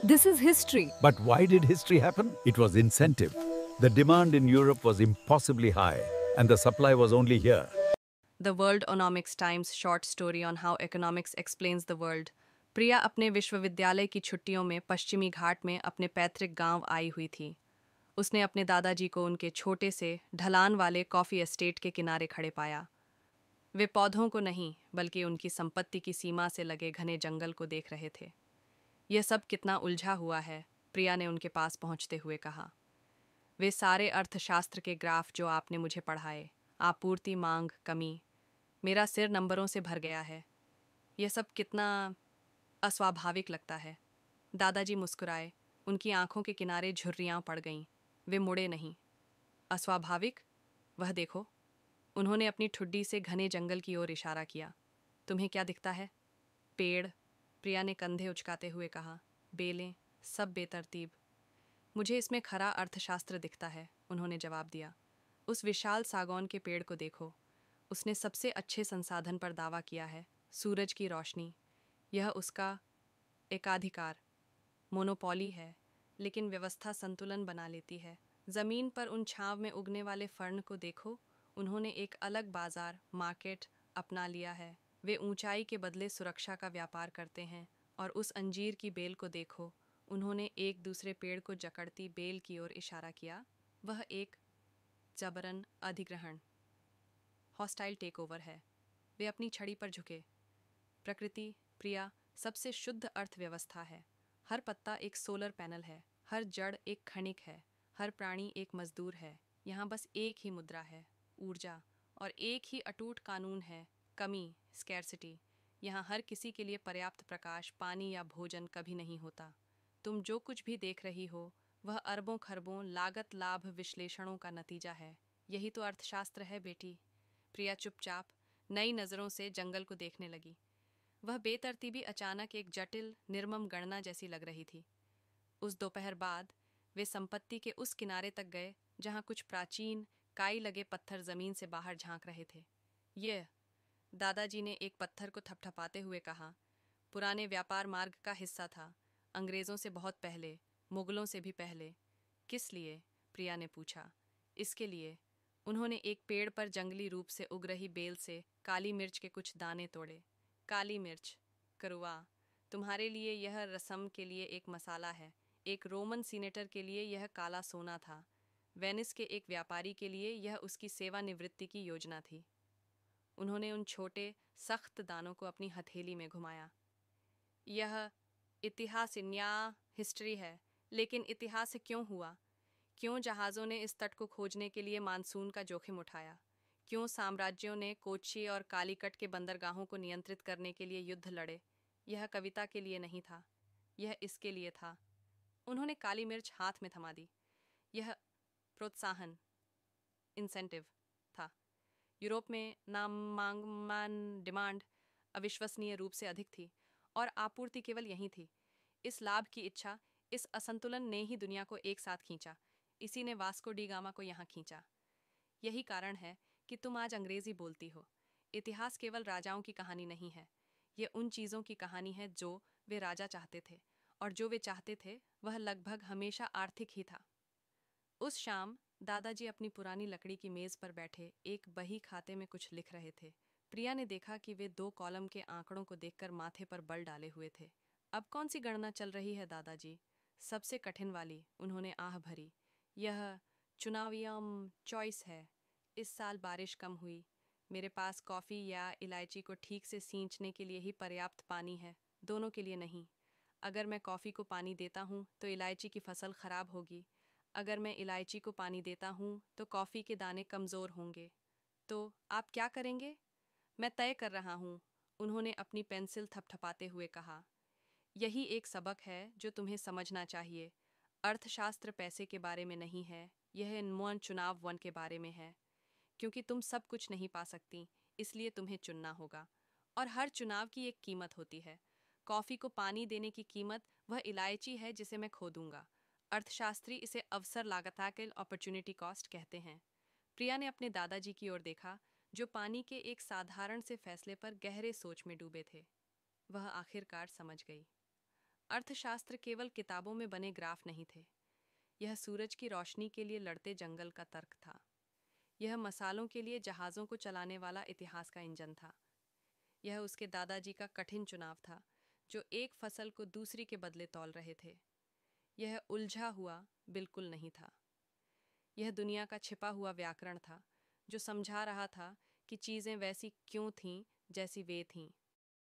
This is history. But why did history happen? It was incentive. The demand in Europe was impossibly high, and the supply was only here. The World Economics Times short story on how economics explains the world। प्रिया अपने विश्वविद्यालय की छुट्टियों में पश्चिमी घाट में अपने पैतृक गांव आई हुई थी। उसने अपने दादाजी को उनके छोटे से ढलान वाले कॉफ़ी एस्टेट के किनारे खड़े पाया। वे पौधों को नहीं बल्कि उनकी संपत्ति की सीमा से लगे घने जंगल को देख रहे थे। यह सब कितना उलझा हुआ है, प्रिया ने उनके पास पहुंचते हुए कहा। वे सारे अर्थशास्त्र के ग्राफ जो आपने मुझे पढ़ाए, आपूर्ति, मांग, कमी, मेरा सिर नंबरों से भर गया है। यह सब कितना अस्वाभाविक लगता है। दादाजी मुस्कुराए, उनकी आंखों के किनारे झुर्रियां पड़ गईं। वे मुड़े नहीं। अस्वाभाविक? वह देखो। उन्होंने अपनी ठुड्डी से घने जंगल की ओर इशारा किया। तुम्हें क्या दिखता है? पेड़, प्रिया ने कंधे उचकाते हुए कहा। बेलें, सब बेतरतीब। मुझे इसमें खरा अर्थशास्त्र दिखता है, उन्होंने जवाब दिया। उस विशाल सागौन के पेड़ को देखो। उसने सबसे अच्छे संसाधन पर दावा किया है, सूरज की रोशनी। यह उसका एकाधिकार, मोनोपोली है, लेकिन व्यवस्था संतुलन बना लेती है। ज़मीन पर उन छांव में उगने वाले फर्न को देखो। उन्होंने एक अलग बाजार, मार्केट अपना लिया है। वे ऊंचाई के बदले सुरक्षा का व्यापार करते हैं। और उस अंजीर की बेल को देखो। उन्होंने एक दूसरे पेड़ को जकड़ती बेल की ओर इशारा किया। वह एक जबरन अधिग्रहण, हॉस्टाइल टेक ओवर है। वे अपनी छड़ी पर झुके। प्रकृति, प्रिया, सबसे शुद्ध अर्थव्यवस्था है। हर पत्ता एक सोलर पैनल है, हर जड़ एक खनिक है, हर प्राणी एक मजदूर है। यहाँ बस एक ही मुद्रा है, ऊर्जा, और एक ही अटूट कानून है, कमी, स्कैर्सिटी। यहाँ हर किसी के लिए पर्याप्त प्रकाश, पानी या भोजन कभी नहीं होता। तुम जो कुछ भी देख रही हो, वह अरबों खरबों लागत लाभ विश्लेषणों का नतीजा है। यही तो अर्थशास्त्र है बेटी। प्रिया चुपचाप नई नज़रों से जंगल को देखने लगी। वह बेतरतीबी अचानक एक जटिल निर्मम गणना जैसी लग रही थी। उस दोपहर बाद वे संपत्ति के उस किनारे तक गए जहां कुछ प्राचीन काई लगे पत्थर जमीन से बाहर झांक रहे थे। यह, दादाजी ने एक पत्थर को थपथपाते हुए कहा, पुराने व्यापार मार्ग का हिस्सा था, अंग्रेज़ों से बहुत पहले, मुगलों से भी पहले। किस लिए? प्रिया ने पूछा। इसके लिए। उन्होंने एक पेड़ पर जंगली रूप से उग रही बेल से काली मिर्च के कुछ दाने तोड़े। काली मिर्च, करुआ, तुम्हारे लिए यह रसम के लिए एक मसाला है। एक रोमन सीनेटर के लिए यह काला सोना था। वेनिस के एक व्यापारी के लिए यह उसकी सेवानिवृत्ति की योजना थी। उन्होंने उन छोटे सख्त दानों को अपनी हथेली में घुमाया। यह इतिहास, न्या हिस्ट्री है, लेकिन इतिहास क्यों हुआ? क्यों जहाज़ों ने इस तट को खोजने के लिए मानसून का जोखिम उठाया? क्यों साम्राज्यों ने कोच्चि और कालीकट के बंदरगाहों को नियंत्रित करने के लिए युद्ध लड़े? यह कविता के लिए नहीं था, यह इसके लिए था। उन्होंने काली मिर्च हाथ में थमा दी। यह प्रोत्साहन, इंसेंटिव था। यूरोप में नामांकन डिमांड अविश्वसनीय रूप से अधिक थी और आपूर्ति केवल यहीं थी। इस लाभ की इच्छा, इस असंतुलन ने ही दुनिया को एक साथ खींचा। इसी ने वास्को डी गामा को यहाँ खींचा। यही कारण है कि तुम आज अंग्रेजी बोलती हो। इतिहास केवल राजाओं की कहानी नहीं है, ये उन चीज़ों की कहानी है जो वे राजा चाहते थे, और जो वे चाहते थे वह लगभग हमेशा आर्थिक ही था। उस शाम दादाजी अपनी पुरानी लकड़ी की मेज़ पर बैठे एक बही खाते में कुछ लिख रहे थे। प्रिया ने देखा कि वे 2 कॉलम के आंकड़ों को देखकर माथे पर बल डाले हुए थे। अब कौन सी गणना चल रही है दादाजी? सबसे कठिन वाली, उन्होंने आह भरी। यह चुनावियम चॉइस है। इस साल बारिश कम हुई। मेरे पास कॉफ़ी या इलायची को ठीक से सींचने के लिए ही पर्याप्त पानी है, दोनों के लिए नहीं। अगर मैं कॉफ़ी को पानी देता हूँ तो इलायची की फसल खराब होगी। अगर मैं इलायची को पानी देता हूँ तो कॉफ़ी के दाने कमज़ोर होंगे। तो आप क्या करेंगे? मैं तय कर रहा हूँ, उन्होंने अपनी पेंसिल थपथपाते हुए कहा। यही एक सबक है जो तुम्हें समझना चाहिए। अर्थशास्त्र पैसे के बारे में नहीं है, यह इनमोन चुनाव वन के बारे में है। क्योंकि तुम सब कुछ नहीं पा सकती, इसलिए तुम्हें चुनना होगा। और हर चुनाव की एक कीमत होती है। कॉफ़ी को पानी देने की कीमत वह इलायची है जिसे मैं खो दूंगा। अर्थशास्त्री इसे अवसर लागताकल अपॉर्चुनिटी कॉस्ट कहते हैं। प्रिया ने अपने दादाजी की ओर देखा, जो पानी के एक साधारण से फैसले पर गहरे सोच में डूबे थे। वह आखिरकार समझ गई। अर्थशास्त्र केवल किताबों में बने ग्राफ नहीं थे। यह सूरज की रोशनी के लिए लड़ते जंगल का तर्क था। यह मसालों के लिए जहाज़ों को चलाने वाला इतिहास का इंजन था। यह उसके दादाजी का कठिन चुनाव था, जो एक फसल को दूसरी के बदले तौल रहे थे। यह उलझा हुआ बिल्कुल नहीं था। यह दुनिया का छिपा हुआ व्याकरण था, जो समझा रहा था कि चीज़ें वैसी क्यों थीं जैसी वे थीं।